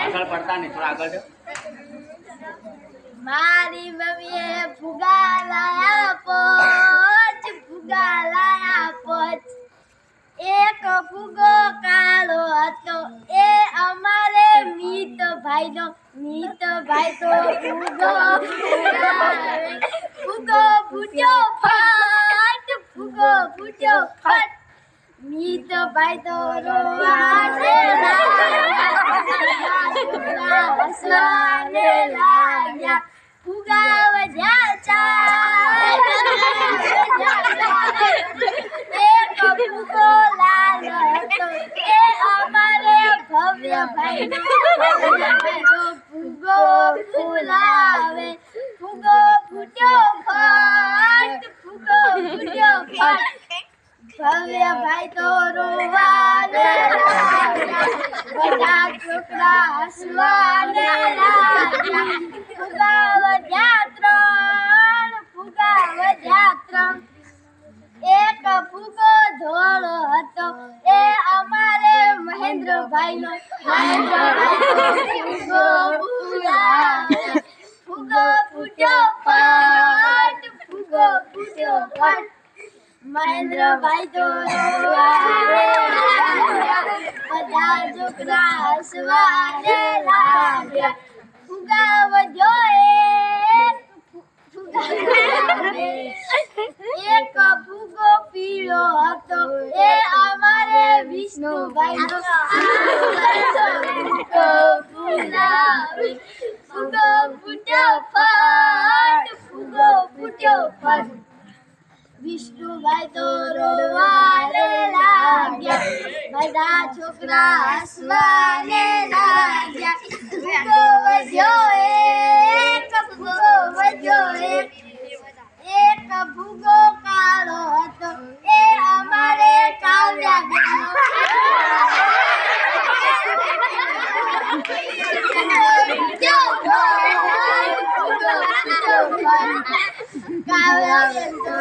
પાછળ પડતા નહીં, થોડા આગળ જાઓ. મારી મમ્મીએ ફુગા લાયા પોચ, ફુગા લાયા પોચ. એક ફુગો કાળો હતો એ અમારે મિતભાઈનો, મિતભાઈ તો ફુગો ફુગાવે. ફુગો ફૂટ્યો ફાટ, ફુગો ફૂટ્યો ફાટ. મિતભાઈ તો રોવાને લાગ્યા, હસવાને લાગ્યા. ફુગા વધ્યા ચાર, એક ફુગો લાલ હતો એ અમારે ભવ્યભાઈનો, ભવ્યભાઈનો ફુગો ફૂલાવે. ફુગો ફૂટ્યો ફાટ, ફુગો ફૂટ્યો ફાટ. ભવ્યભાઈ તો રોવાને લાગ્યા, બધા છોકરા હસવાને લાગ્યા. ફુગા વધ્યા ત્રણ, ફુગા વધ્યા ત્રણ. એક ફુગો ધોળો હતો એ અમારે મહેન્દ્રભાઈનો, મહેન્દ્રભાઈ ફુગો ફૂલાવે. ફુગો ફૂટ્યો ફાટ, ફુગો ફૂટ્યો ફાટ. મહેન્દ્રભાઈ તો રોવાને લાગ્યા, બધા છોકરા હસવાને લાગ્યા. ફુગા વધ્યો એક, એક ફુગો પીળો હતો એ અમારે વિષ્ણુભાઈનો, ફુગો ફૂલાવે. ફુગો ફૂટ્યો ફાટ, ફુગો ફૂટ્યો ફાટ. વિષ્ણુભાઈ તો રોવાને લાગ્યા, બધા છોકરા હસવાને લાગ્યા. ફુગો વધ્યો એક, ફુગો વધ્યો એક. એક ફુગો કાળો હતો એ અમારે કાવ્યાબેનનો, કાવ્યાબેન તો